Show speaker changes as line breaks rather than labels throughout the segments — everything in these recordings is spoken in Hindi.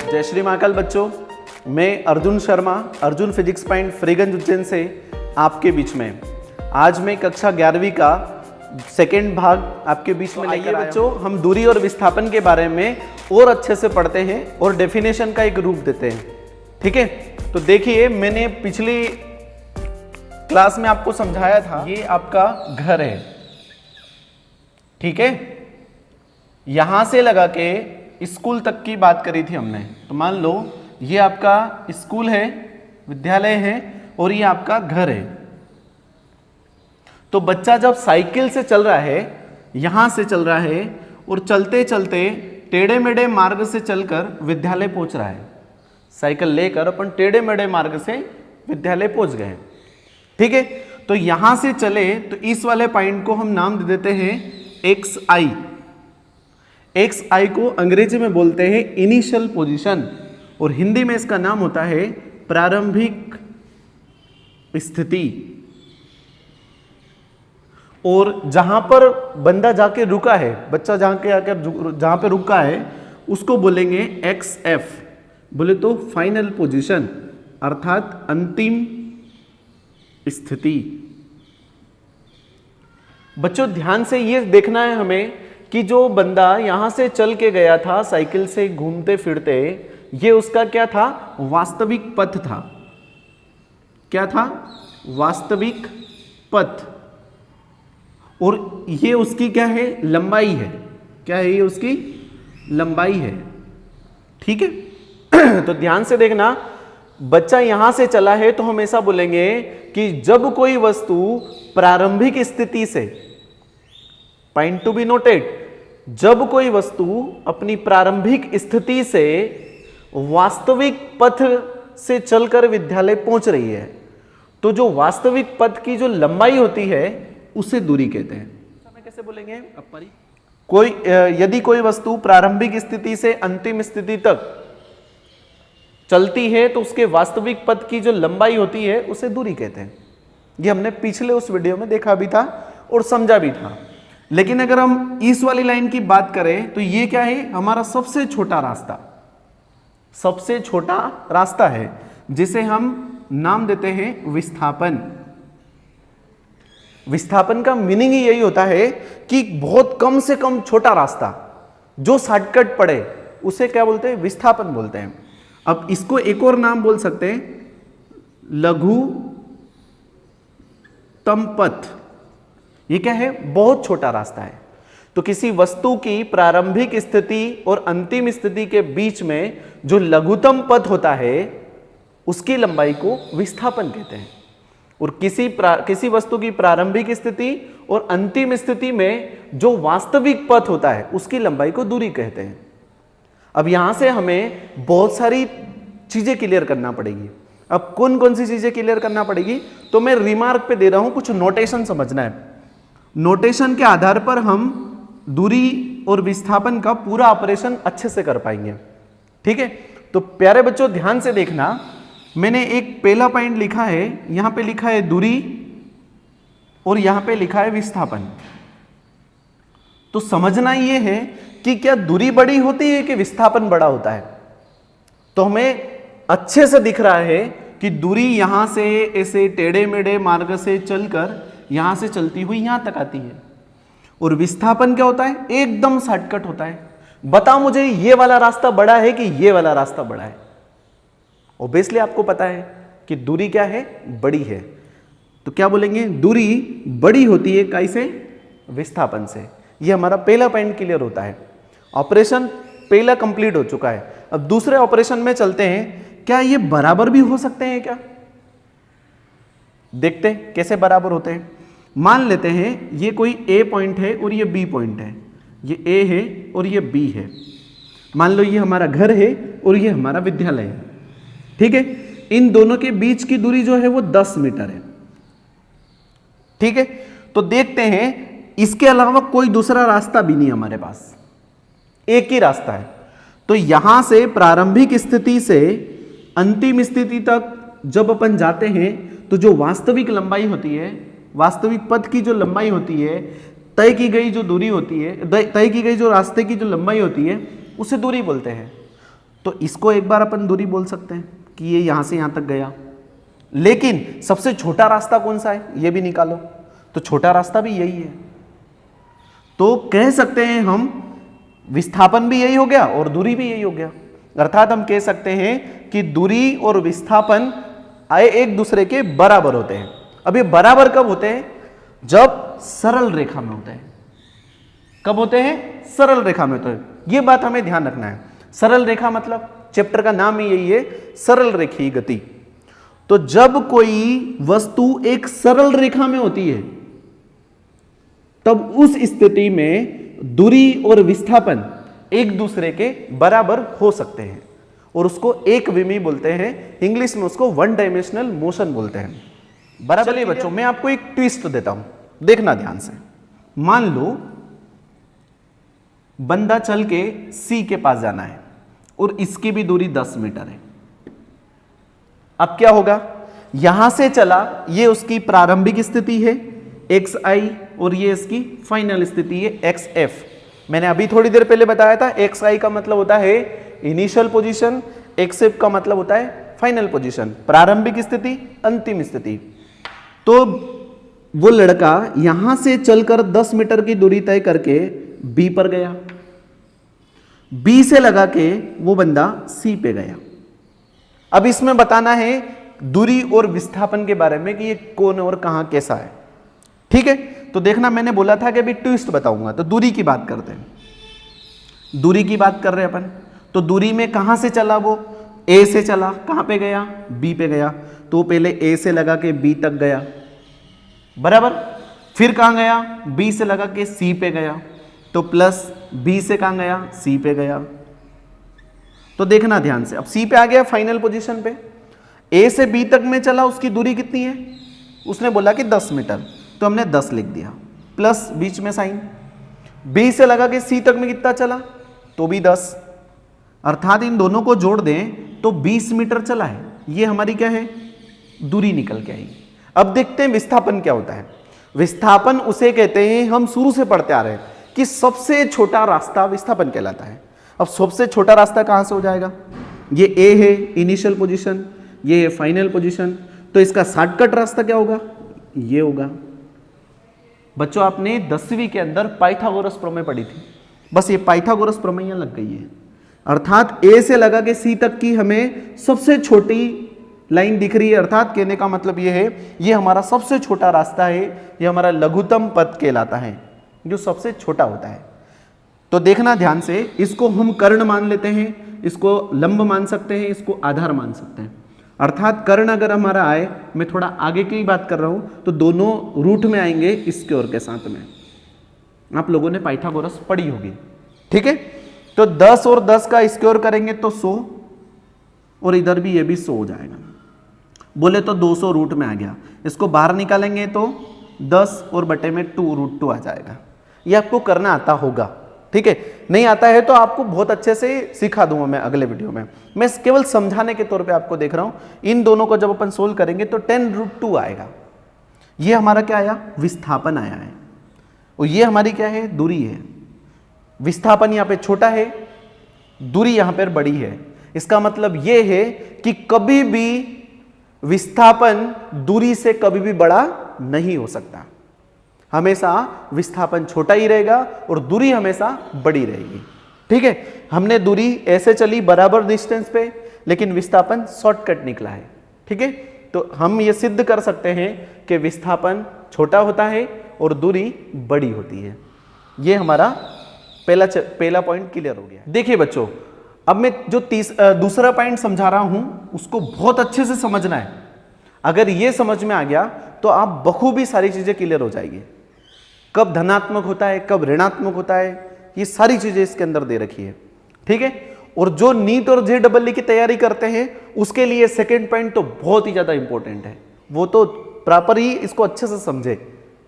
जय श्री महाकाल बच्चों, मैं अर्जुन शर्मा, अर्जुन फिजिक्स पॉइंट फ्रीगंज उज्जैन से आपके बीच में आज मैं कक्षा 11वीं का सेकेंड भाग आपके बीच में लेकर आया हूं। बच्चों, हम दूरी और विस्थापन के बारे में और अच्छे से पढ़ते हैं और डेफिनेशन का एक रूप देते हैं। ठीक है, तो देखिए मैंने पिछली क्लास में आपको समझाया था, ये आपका घर है। ठीक है, यहां से लगा के स्कूल तक की बात करी थी हमने। तो मान लो ये आपका स्कूल है, विद्यालय है और ये आपका घर है। तो बच्चा जब साइकिल से चल रहा है, यहां से चल रहा है और चलते चलते टेढ़े मेढ़े मार्ग से चलकर विद्यालय पहुंच रहा है। साइकिल लेकर अपन टेढ़े मेढ़े मार्ग से विद्यालय पहुंच गए। ठीक है, तो यहां से चले तो इस वाले पॉइंट को हम नाम दे देते हैं एक्स आई। एक्स आई को अंग्रेजी में बोलते हैं इनिशियल पोजीशन और हिंदी में इसका नाम होता है प्रारंभिक स्थिति। और जहां पर बंदा जाके रुका है, बच्चा जहां पे रुका है उसको बोलेंगे एक्स एफ। बोले तो फाइनल पोजीशन अर्थात अंतिम स्थिति। बच्चों ध्यान से ये देखना है हमें कि जो बंदा यहां से चल के गया था साइकिल से घूमते फिरते, ये उसका क्या था? वास्तविक पथ था। क्या था? वास्तविक पथ। और ये उसकी क्या है? लंबाई है। क्या है? ये उसकी लंबाई है। ठीक है तो ध्यान से देखना, बच्चा यहां से चला है तो हम ऐसा बोलेंगे कि जब कोई वस्तु प्रारंभिक स्थिति से, पॉइंट टू बी नोटेड, जब कोई वस्तु अपनी प्रारंभिक स्थिति से वास्तविक पथ से चलकर विद्यालय पहुंच रही है, तो जो वास्तविक पथ की जो लंबाई होती है उसे दूरी कहते हैं। हमें कैसे बोलेंगे? यदि कोई वस्तु प्रारंभिक स्थिति से अंतिम स्थिति तक चलती है तो उसके वास्तविक पथ की जो लंबाई होती है उसे दूरी कहते हैं। ये हमने पिछले उस वीडियो में देखा भी था और समझा भी था। लेकिन अगर हम इस वाली लाइन की बात करें तो ये क्या है? हमारा सबसे छोटा रास्ता, सबसे छोटा रास्ता है, जिसे हम नाम देते हैं विस्थापन। विस्थापन का मीनिंग ही यही होता है कि बहुत कम से कम छोटा रास्ता जो शॉर्टकट पड़े उसे क्या बोलते हैं? विस्थापन बोलते हैं। अब इसको एक और नाम बोल सकते हैं, लघुत्तम पथ। ये क्या है? बहुत छोटा रास्ता है। तो किसी वस्तु की प्रारंभिक स्थिति और अंतिम स्थिति के बीच में जो लघुत्तम पथ होता है उसकी लंबाई को विस्थापन कहते हैं। और किसी वस्तु की प्रारंभिक स्थिति और अंतिम स्थिति में जो वास्तविक पथ होता है उसकी लंबाई को दूरी कहते हैं। अब यहां से हमें बहुत सारी चीजें क्लियर करना पड़ेगी। अब कौन कौन सी चीजें क्लियर करना पड़ेगी? तो मैं रिमार्क पे दे रहा हूं, कुछ नोटेशन समझना है। नोटेशन के आधार पर हम दूरी और विस्थापन का पूरा ऑपरेशन अच्छे से कर पाएंगे। ठीक है, तो प्यारे बच्चों ध्यान से देखना, मैंने एक पहला पॉइंट लिखा है, यहां पे लिखा है दूरी और यहां पे लिखा है विस्थापन। तो समझना यह है कि क्या दूरी बड़ी होती है कि विस्थापन बड़ा होता है? तो हमें अच्छे से दिख रहा है कि दूरी यहां से ऐसे टेढ़े मेढ़े मार्ग से चलकर यहां से चलती हुई यहां तक आती है। और विस्थापन क्या होता है? एकदम शॉर्टकट होता है। बताओ मुझे, ये वाला रास्ता बड़ा है कि ये वाला रास्ता बड़ा है? ऑब्वियसली आपको पता है कि दूरी क्या है? बड़ी है। तो क्या बोलेंगे? दूरी बड़ी होती है कैसे? विस्थापन से। ये हमारा पहला पॉइंट क्लियर होता है। ऑपरेशन पहला कंप्लीट हो चुका है। अब दूसरे ऑपरेशन में चलते हैं। क्या ये बराबर भी हो सकते हैं क्या? देखते हैं कैसे बराबर होते हैं। मान लेते हैं ये कोई ए पॉइंट है और ये बी पॉइंट है, ये ए है और ये बी है। मान लो ये हमारा घर है और ये हमारा विद्यालय है। ठीक है, इन दोनों के बीच की दूरी जो है वो 10 मीटर है। ठीक है, तो देखते हैं, इसके अलावा कोई दूसरा रास्ता भी नहीं हमारे पास, एक ही रास्ता है। तो यहां से प्रारंभिक स्थिति से अंतिम स्थिति तक जब अपन जाते हैं तो जो वास्तविक लंबाई होती है, वास्तविक पथ की जो लंबाई होती है, तय की गई जो दूरी होती है, तय की गई जो रास्ते की जो लंबाई होती है उसे दूरी बोलते हैं। तो इसको एक बार अपन दूरी बोल सकते हैं कि ये यहां से यहां तक गया। लेकिन सबसे छोटा रास्ता कौन सा है ये भी निकालो, तो छोटा रास्ता भी यही है। तो कह सकते हैं हम विस्थापन भी यही हो गया और दूरी भी यही हो गया। अर्थात हम कह सकते हैं कि दूरी और विस्थापन एक दूसरे के बराबर होते हैं। अब ये बराबर कब होते हैं? जब सरल रेखा में होते हैं। कब होते हैं? सरल रेखा में होते हैं। ये बात हमें ध्यान रखना है। सरल रेखा मतलब चैप्टर का नाम ही यही है, सरल रेखीय गति। तो जब कोई वस्तु एक सरल रेखा में होती है तब उस स्थिति में दूरी और विस्थापन एक दूसरे के बराबर हो सकते हैं और उसको एक विमी बोलते हैं। इंग्लिश में उसको वन डायमेंशनल मोशन बोलते हैं। बराबर। चलिए बच्चों, मैं आपको एक ट्विस्ट देता हूं, देखना ध्यान से। मान लो बंदा चल के सी के पास जाना है और इसकी भी दूरी 10 मीटर है। अब क्या होगा? यहां से चला, ये उसकी प्रारंभिक स्थिति है xi और ये इसकी फाइनल स्थिति है xf। मैंने अभी थोड़ी देर पहले बताया था xi का मतलब होता है इनिशियल पोजीशन, xf का मतलब होता है फाइनल पोजीशन, प्रारंभिक स्थिति, अंतिम स्थिति। तो वो लड़का यहां से चलकर 10 मीटर की दूरी तय करके B पर गया, B से लगा के वो बंदा C पे गया। अब इसमें बताना है दूरी और विस्थापन के बारे में कि ये कौन और कहां कैसा है। ठीक है, तो देखना, मैंने बोला था कि अभी ट्विस्ट बताऊंगा। तो दूरी की बात करते हैं, दूरी की बात कर रहे हैं अपन। तो दूरी में कहां से चला वो? A से चला, कहां पे गया? B पे गया। तो पहले A से लगा के B तक गया, बराबर। फिर कहां गया? B से लगा के C पे गया, तो प्लस B से कहां गया? C पे गया। तो देखना ध्यान से, अब C पे आ गया फाइनल पोजीशन पे। A से B तक में चला, उसकी दूरी कितनी है? उसने बोला कि 10 मीटर, तो हमने 10 लिख दिया, प्लस बीच में साइन। B से लगा के C तक में कितना चला? तो भी 10। अर्थात इन दोनों को जोड़ दें तो 20 मीटर चला है। ये हमारी क्या है? दूरी निकल के आई। अब देखते हैं विस्थापन क्या होता है। विस्थापन उसे कहते हैं, हम शुरू से पढ़ते आ रहे हैं कि सबसे छोटा रास्ता विस्थापन कहलाता है। अब सबसे छोटा रास्ता कहां से हो जाएगा? ये A है इनिशियल पोजीशन, ये है फाइनल पोजीशन, तो इसका शॉर्टकट रास्ता क्या होगा? ये होगा। बच्चों, आपने 10वीं के अंदर पाइथागोरस प्रमेय पढ़ी थी, बस ये पाइथागोरस प्रमेय लग गई है। अर्थात A से लगा के C तक की हमें सबसे छोटी लाइन दिख रही है। अर्थात कहने का मतलब ये है, ये हमारा सबसे छोटा रास्ता है, ये हमारा लघुत्तम पथ कहलाता है, जो सबसे छोटा होता है। तो देखना ध्यान से, इसको हम कर्ण मान लेते हैं, इसको लंब मान सकते हैं, इसको आधार मान सकते हैं। अर्थात कर्ण अगर हमारा आए, मैं थोड़ा आगे की बात कर रहा हूं, तो दोनों रूट में आएंगे स्क्वायर के साथ में। आप लोगों ने पाइथागोरस पढ़ी होगी, ठीक है। तो 10 और 10 का स्क्वायर करेंगे तो 100, और इधर भी ये भी 100 हो जाएगा। बोले तो 200 रूट में आ गया। इसको बाहर निकालेंगे तो 10 और बटे में 2√2 आ जाएगा। ये आपको करना आता होगा, ठीक है। नहीं आता है तो आपको बहुत अच्छे से सिखा दूंगा मैं अगले वीडियो में। मैं केवल समझाने के तौर पे आपको देख रहा हूं। इन दोनों को जब अपन सोल्व करेंगे तो 10√2 आएगा। ये हमारा क्या आया? विस्थापन आया है। और ये हमारी क्या है? दूरी है। विस्थापन यहाँ पे छोटा है, दूरी यहाँ पर बड़ी है। इसका मतलब ये है कि कभी भी विस्थापन दूरी से कभी भी बड़ा नहीं हो सकता। हमेशा विस्थापन छोटा ही रहेगा और दूरी हमेशा बड़ी रहेगी, ठीक है। हमने दूरी ऐसे चली बराबर डिस्टेंस पे, लेकिन विस्थापन शॉर्टकट निकला है, ठीक है। तो हम ये सिद्ध कर सकते हैं कि विस्थापन छोटा होता है और दूरी बड़ी होती है। ये हमारा पहला पॉइंट क्लियर हो गया। देखिए बच्चों, अब मैं जो दूसरा पॉइंट समझा रहा हूं उसको बहुत अच्छे से समझना है। अगर ये समझ में आ गया तो आप बखूबी सारी चीजें क्लियर हो जाएगी। कब धनात्मक होता है, कब ऋणात्मक होता है, ये सारी चीजें इसके अंदर दे रखी है, ठीक है। और जो नीट और JEE की तैयारी करते हैं उसके लिए सेकंड पॉइंट तो बहुत ही ज्यादा इंपॉर्टेंट है। वो तो प्रॉपर ही इसको अच्छे से समझे,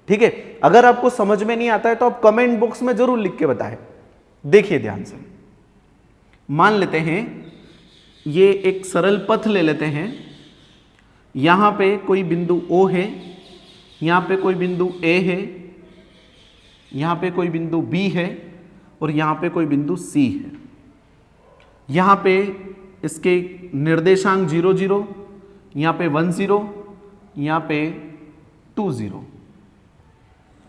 ठीक है। अगर आपको समझ में नहीं आता है तो आप कमेंट बॉक्स में जरूर लिख के बताएं। देखिए ध्यान से, मान लेते हैं ये एक सरल पथ ले लेते हैं। यहां पे कोई बिंदु O है, यहां पे कोई बिंदु A है, यहां पे कोई बिंदु B है और यहां पे कोई बिंदु C है। यहाँ पे इसके निर्देशांक 0 0, यहाँ पे 1 0, यहाँ पे 2 0,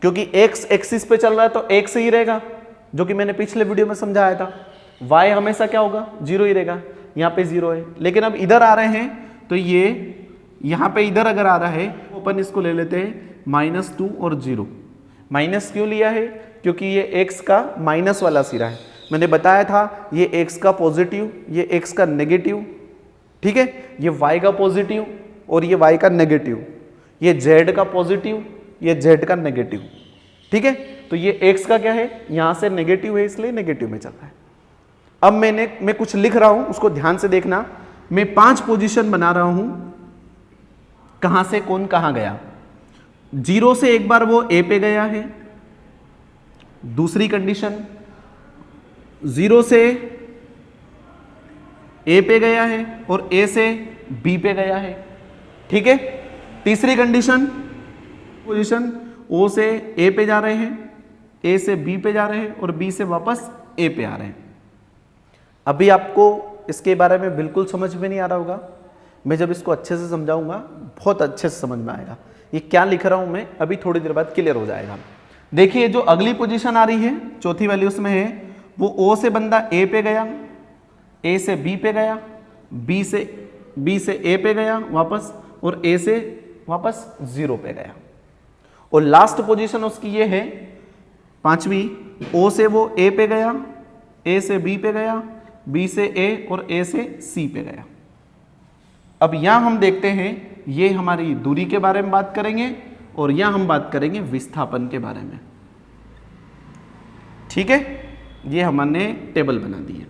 क्योंकि x एक्सिस पे चल रहा है तो x ही रहेगा, जो कि मैंने पिछले वीडियो में समझाया था। y हमेशा क्या होगा, 0 ही रहेगा, यहाँ पे 0 है। लेकिन अब इधर आ रहे हैं तो ये यहाँ पे इधर अगर आ रहा है, अपन इसको ले लेते हैं -2 और 0। माइनस क्यों लिया है, क्योंकि ये x का माइनस वाला सिरा है। मैंने बताया था ये x का पॉजिटिव, ये x का नेगेटिव, ठीक है, ये y का पॉजिटिव और ये y का नेगेटिव, ये z का पॉजिटिव, ये z का नेगेटिव, ठीक है। तो ये x का क्या है, यहां से नेगेटिव है इसलिए नेगेटिव में चल रहा है। अब मैं कुछ लिख रहा हूं, उसको ध्यान से देखना। मैं 5 पोजीशन बना रहा हूं, कहां से कौन कहां गया। 0 से एक बार वो a पे गया है, दूसरी कंडीशन 0 से a पे गया है और a से b पे गया है, ठीक है। तीसरी कंडीशन पोजीशन o से a पे जा रहे हैं, a से b पे जा रहे हैं और b से वापस a पे आ रहे हैं। अभी आपको इसके बारे में बिल्कुल समझ में नहीं आ रहा होगा, मैं जब इसको अच्छे से समझाऊंगा बहुत अच्छे से समझ में आएगा। ये क्या लिख रहा हूं मैं अभी थोड़ी देर बाद क्लियर हो जाएगा। देखिए जो अगली पोजीशन आ रही है, चौथी वाली, उसमें है वो o से बंदा a पे गया, a से b पे गया, b से a पे गया वापस, और a से वापस 0 पे गया। और लास्ट पोजीशन उसकी ये है 5वीं, o से वो a पे गया, a से b पे गया, b से a और a से c पे गया। अब यहां हम देखते हैं, ये हमारी दूरी के बारे में बात करेंगे और यहां हम बात करेंगे विस्थापन के बारे में, ठीक है। ये हमने टेबल बना दी है,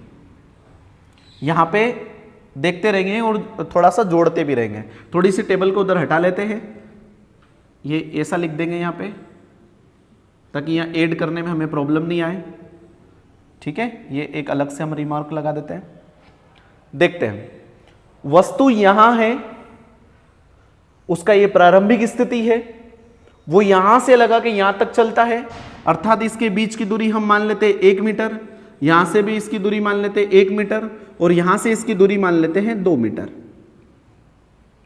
यहां पे देखते रहेंगे और थोड़ा सा जोड़ते भी रहेंगे। थोड़ी सी टेबल को उधर हटा लेते हैं, ये ऐसा लिख देंगे यहाँ पे, ताकि यहाँ ऐड करने में हमें प्रॉब्लम नहीं आए, ठीक है। ये एक अलग से हम रिमार्क लगा देते हैं। देखते हैं, वस्तु यहां है, उसका ये प्रारंभिक स्थिति है, वो यहां से लगा के यहां तक चलता है, अर्थात इसके बीच की दूरी हम मान लेते हैं 1 मीटर, यहां से भी इसकी दूरी मान लेते हैं 1 मीटर और यहां से इसकी दूरी मान लेते हैं 2 मीटर।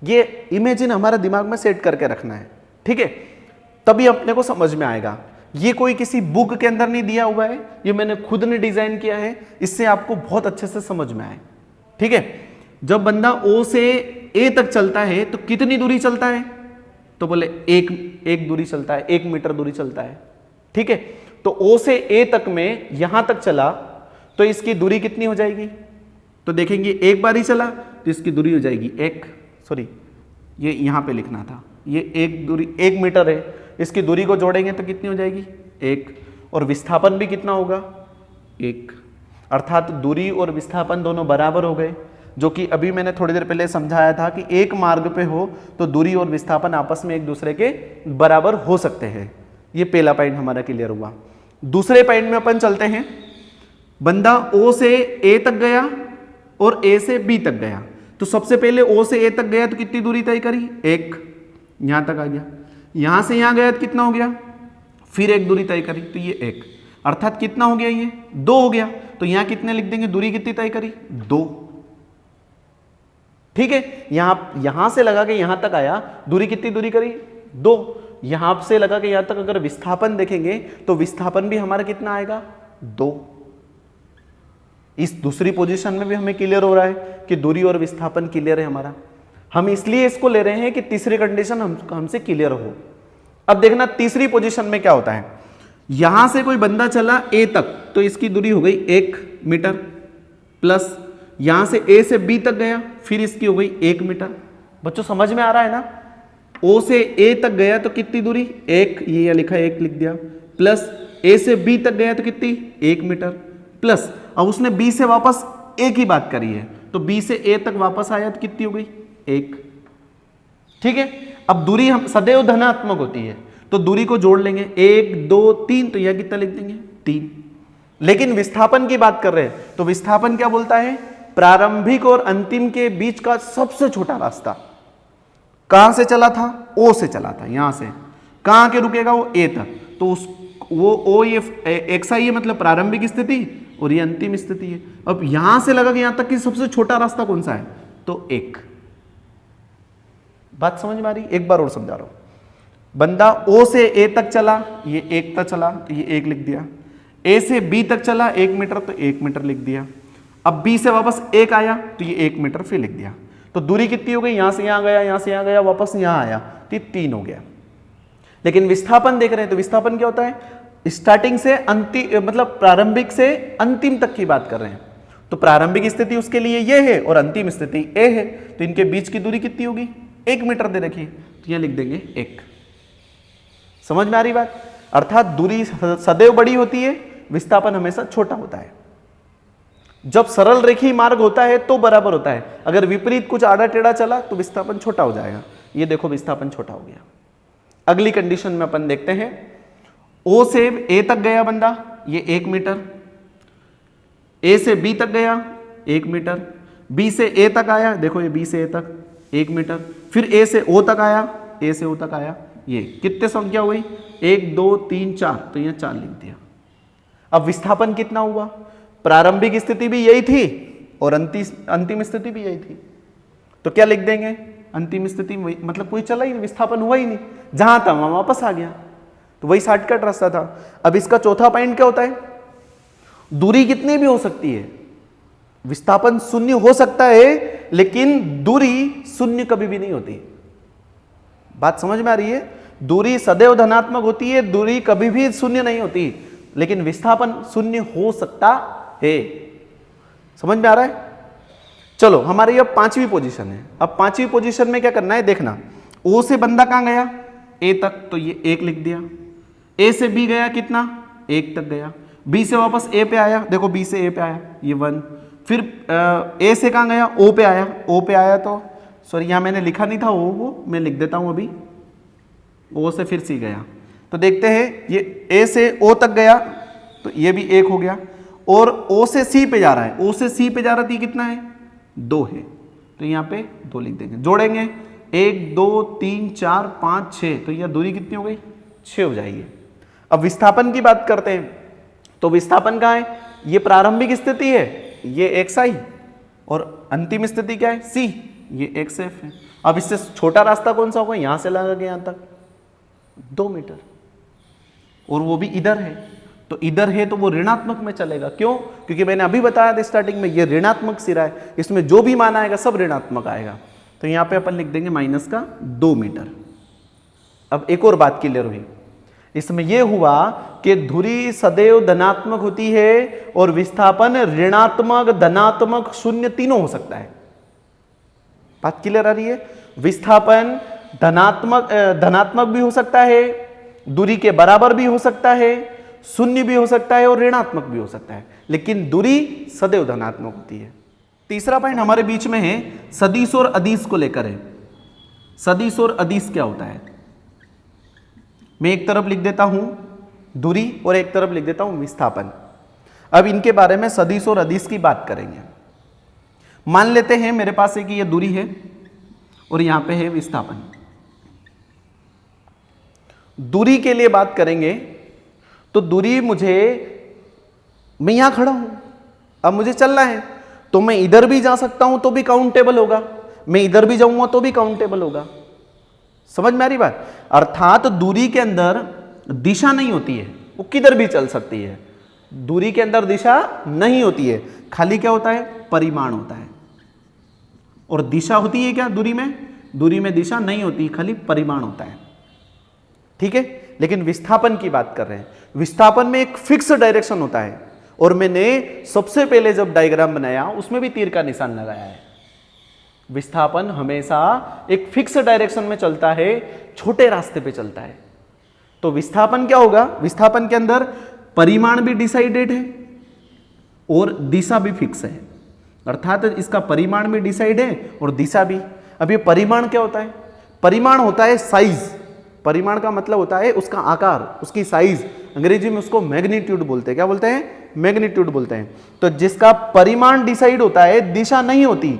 ये इमेजिन हमारे दिमाग में सेट करके रखना है, ठीक है, तभी अपने को समझ में आएगा। ये कोई किसी बुक के अंदर नहीं दिया हुआ है, ये मैंने खुद ने डिजाइन किया है, इससे आपको बहुत अच्छे से समझ में आए, ठीक है। जब बंदा O से A तक चलता है तो कितनी दूरी चलता है, तो बोले एक दूरी चलता है, 1 मीटर दूरी चलता है, ठीक है। तो O से A तक में यहां तक चला तो इसकी दूरी कितनी हो जाएगी, तो देखेंगे एक बार ही चला तो इसकी दूरी हो जाएगी ये यहां पे लिखना था, ये एक दूरी 1 मीटर है, इसकी दूरी को जोड़ेंगे तो कितनी हो जाएगी 1, और विस्थापन भी कितना होगा 1, अर्थात दूरी और विस्थापन दोनों बराबर हो गए, जो कि अभी मैंने थोड़ी देर पहले समझाया था कि एक मार्ग पे हो तो दूरी और विस्थापन आपस में एक दूसरे के बराबर हो सकते हैं। ये पहला पॉइंट हमारा क्लियर हुआ। दूसरे पॉइंट में अपन चलते हैं, बंदा O से A तक गया और A से B तक गया, तो सबसे पहले O से A तक गया तो कितनी दूरी तय करी 1, यहां तक आ गया, यहां से यहां गया तो कितना हो गया, फिर एक दूरी तय करी तो ये 1, अर्थात कितना हो गया, ये 2 हो गया। तो यहां कितने लिख देंगे, दूरी कितनी तय करी 2, ठीक है। यहां से लगा के यहां तक आया, दूरी कितनी दूरी करी 2, यहां से लगा के यहां तक अगर विस्थापन देखेंगे तो विस्थापन भी हमारा कितना आएगा 2। इस दूसरी पोजीशन में भी हमें क्लियर हो रहा है कि दूरी और विस्थापन क्लियर है हमारा। हम इसलिए इसको ले रहे हैं कि तीसरी कंडीशन हमसे क्लियर हो। अब देखना तीसरी पोजीशन में क्या होता है, यहां से कोई बंदा चला A तक तो इसकी दूरी हो गई 1 मीटर, प्लस यहां से A से B तक गया फिर इसकी हो गई 1 मीटर। बच्चों समझ में आ रहा है ना, O से A तक गया तो कितनी दूरी 1, ये लिखा है 1 लिख दिया, प्लस A से B तक गया तो कितनी 1 मीटर, प्लस अब उसने B से वापस A की बात करी है तो B से A तक वापस आया तो कितनी हो गई 1, ठीक है। अब दूरी हम सदैव धनात्मक होती है तो दूरी को जोड़ लेंगे 1 2 3, तो यह कितना लिख देंगे 3। लेकिन विस्थापन की बात कर रहे हैं तो विस्थापन क्या बोलता है, प्रारंभिक और अंतिम के बीच का सबसे छोटा रास्ता। कहां से चला था, O से चला था, यहां से कहां के रुकेगा वो A तक, तो वो O ये XI है मतलब प्रारंभिक स्थिति, और ये अंतिम स्थिति है। अब यहां से लगा कि यहां तक कि सबसे छोटा रास्ता कौन सा है, तो 1। बात समझ में आ रही? एक बार और समझा रहा हूं। बंदा O से A तक चला, ये 1 तक चला तो ये 1 लिख दिया। A से B तक चला 1 मीटर तो 1 मीटर लिख दिया। अब B से वापस 1 आया तो ये 1 मीटर फिर लिख दिया। तो दूरी कितनी हो गई, यहां से यहां गया, यहां से यहां गया, वापस यहां आया तो ये 3 हो गया। लेकिन विस्थापन देख रहे हैं तो विस्थापन क्या होता है, स्टार्टिंग से अंतिम, मतलब प्रारंभिक से अंतिम तक की बात कर रहे हैं। तो प्रारंभिक स्थिति उसके लिए ये है और अंतिम स्थिति A है, तो इनके बीच की दूरी कितनी होगी, 1 मीटर दे रखी है, तो यहां लिख देंगे 1। समझ में आ रही बात? अर्थात दूरी सदैव बड़ी होती है, विस्थापन हमेशा छोटा होता है। जब सरल रेखीय मार्ग होता है तो बराबर होता है, अगर विपरीत कुछ आड़ा टेढ़ा चला तो विस्थापन छोटा हो जाएगा। ये देखो विस्थापन छोटा हो गया। अगली कंडीशन में अपन देखते हैं, O से A तक गया बंदा, ये 1 मीटर, A से B तक गया 1 मीटर, B से A तक आया, देखो ये B से A तक 1 मीटर, फिर A से O तक आया, A से O तक आया, ये कितने संख्या हुई, 1 2 3 4, तो यहाँ 4 लिख दिया। अब विस्थापन कितना हुआ, प्रारंभिक स्थिति भी यही थी और अंतिम स्थिति भी यही थी, तो क्या लिख देंगे, अंतिम स्थिति मतलब कोई चला ही नहीं, विस्थापन हुआ ही नहीं, जहां था वहां वापस आ गया, तो वही शॉर्टकट रास्ता था। अब इसका चौथा पॉइंट क्या होता है, दूरी कितनी भी हो सकती है, विस्थापन शून्य हो सकता है लेकिन दूरी शून्य कभी भी नहीं होती। बात समझ में आ रही है? दूरी सदैव धनात्मक होती है, दूरी कभी भी शून्य नहीं होती, लेकिन विस्थापन शून्य हो सकता है। समझ में आ रहा है? चलो हमारी अब 5वीं पोजीशन है। अब 5वीं पोजीशन में क्या करना है देखना, O से बंदा कहां गया, A तक, तो ये 1 लिख दिया। A से B गया कितना, 1 तक गया। B से वापस A पे आया, देखो B से A पे आया, ये 1। फिर A से कहां गया, O पे आया, O पे आया तो सॉरी यहां मैंने लिखा नहीं था O, वो मैं लिख देता हूं अभी। O से फिर C गया, तो देखते हैं ये A से O तक गया तो ये भी 1 हो गया, और O से C पे जा रहा है, O से C पे जा रहा था, कितना है, 2 है, तो यहाँ पे 2 लिख देंगे। जोड़ेंगे 1 2 3 4 5 6, तो यह दूरी कितनी हो गई, 6 हो जाएगी। अब विस्थापन की बात करते हैं, तो विस्थापन कहाँ है, ये प्रारंभिक स्थिति है, ये XI, और अंतिम स्थिति क्या है, C, ये XF है। अब इससे छोटा रास्ता कौन सा होगा, यहां से लगा के यहां तक 2 मीटर, और वो भी इधर है, तो इधर है तो वो ऋणात्मक में चलेगा। क्यों? क्योंकि मैंने अभी बताया था स्टार्टिंग में, ये ऋणात्मक सिरा है, इसमें जो भी मान आएगा सब ऋणात्मक आएगा, तो यहां पे अपन लिख देंगे -2 मीटर। अब एक और बात क्लियर हुई, इसमें यह हुआ कि धुरी सदैव धनात्मक होती है और विस्थापन ऋणात्मक, धनात्मक, शून्य तीनों हो सकता है। बात क्लियर आ रही है? विस्थापन धनात्मक भी हो सकता है, दूरी के बराबर भी हो सकता है, शून्य भी हो सकता है और ऋणात्मक भी हो सकता है, लेकिन दूरी सदैव धनात्मक होती है। तीसरा पॉइंट हमारे बीच में है, सदिश और अदिश को लेकर है। सदिश और अदिश क्या होता है, मैं एक तरफ लिख देता हूं दूरी और एक तरफ लिख देता हूं विस्थापन। अब इनके बारे में सदिश और अदिश की बात करेंगे। मान लेते हैं मेरे पास है कि यह दूरी है और यहां पे है विस्थापन। दूरी के लिए बात करेंगे तो दूरी मैं यहां खड़ा हूं, अब मुझे चलना है, तो मैं इधर भी जा सकता हूं तो भी काउंटेबल होगा, मैं इधर भी जाऊंगा तो भी काउंटेबल होगा। समझ में आ रही बात? अर्थात दूरी के अंदर दिशा नहीं होती है, वो किधर भी चल सकती है। दूरी के अंदर दिशा नहीं होती है, खाली क्या होता है, परिमाण होता है। और दिशा होती है क्या दूरी में? दूरी में दिशा नहीं होती, खाली परिमाण होता है। ठीक है, लेकिन विस्थापन की बात कर रहे हैं। विस्थापन में एक फिक्स डायरेक्शन होता है, और मैंने सबसे पहले जब डायग्राम बनाया उसमें भी तीर का निशान लगाया है। विस्थापन हमेशा एक फिक्स डायरेक्शन में चलता है, छोटे रास्ते पे चलता है। तो विस्थापन क्या होगा, विस्थापन के अंदर परिमाण भी डिसाइडेड है और दिशा भी फिक्स है, अर्थात इसका परिमाण भी डिसाइड है और दिशा भी। अब ये परिमाण क्या होता है? परिमाण होता है साइज। परिमाण का मतलब होता है उसका आकार, उसकी साइज। अंग्रेजी में उसको मैग्नीट्यूड बोलते हैं। क्या बोलते हैं? मैग्नीट्यूड बोलते हैं। तो जिसका परिमाण डिसाइड होता है, दिशा नहीं होती।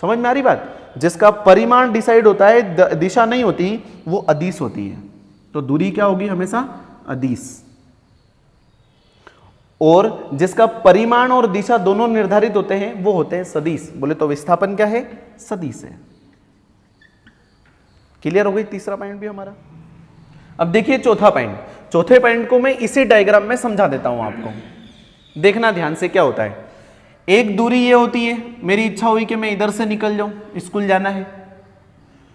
समझ में आ रही बात? जिसका परिमाण डिसाइड होता है, दिशा नहीं होती, वो अदिश होती है। तो दूरी क्या होगी? हमेशा अदिश। और जिसका परिमाण और दिशा दोनों निर्धारित होते हैं वो होते हैं सदिश। बोले तो विस्थापन क्या है? सदिश है। क्लियर हो गई तीसरा पॉइंट भी हमारा। अब देखिए चौथा पॉइंट। चौथे पॉइंट को मैं इसी डायग्राम में समझा देता हूं आपको, देखना ध्यान से क्या होता है। एक दूरी ये होती है, मेरी इच्छा हुई कि मैं इधर से निकल जाऊं, स्कूल जाना है।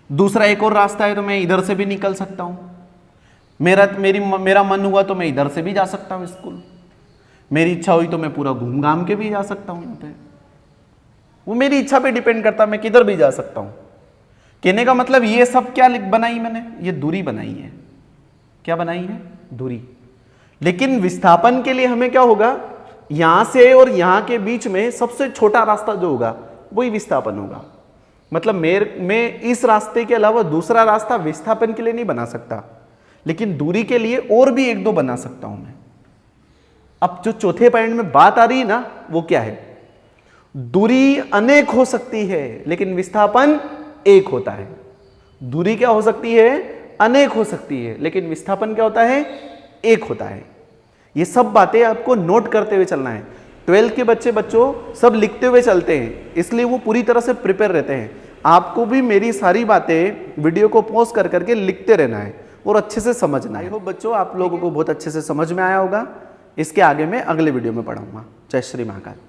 दूसरा एक और रास्ता है तो मैं इधर से भी निकल सकता हूं। मेरा मन हुआ तो मैं इधर से भी जा सकता हूं स्कूल। मेरी इच्छा हुई तो मैं पूरा घूम घाम के भी जा सकता हूं। यहाँ पे वो मेरी इच्छा पे डिपेंड करता है, मैं किधर भी जा सकता हूं। कहने का मतलब ये सब क्या बनाई मैंने? ये दूरी बनाई है। क्या बनाई है? दूरी। लेकिन विस्थापन के लिए हमें क्या होगा? यहां से और यहां के बीच में सबसे छोटा रास्ता जो होगा वही विस्थापन होगा। मतलब मैं इस रास्ते के अलावा दूसरा रास्ता विस्थापन के लिए नहीं बना सकता, लेकिन दूरी के लिए और भी एक दो बना सकता हूं मैं। अब जो चौथे पॉइंट में बात आ रही है ना, वो क्या है? दूरी अनेक हो सकती है लेकिन विस्थापन एक होता है। दूरी क्या हो सकती है? अनेक हो सकती है, लेकिन विस्थापन क्या होता है? एक होता है। ये सब बातें आपको नोट करते हुए चलना है। 12th के बच्चों सब लिखते हुए चलते हैं, इसलिए वो पूरी तरह से प्रिपेयर रहते हैं। आपको भी मेरी सारी बातें वीडियो को पॉज कर करके लिखते रहना है और अच्छे से समझना है। आई होप बच्चों आप लोगों को बहुत अच्छे से समझ में आया होगा। इसके आगे मैं अगले वीडियो में पढ़ाऊंगा। जय श्री महाकाल।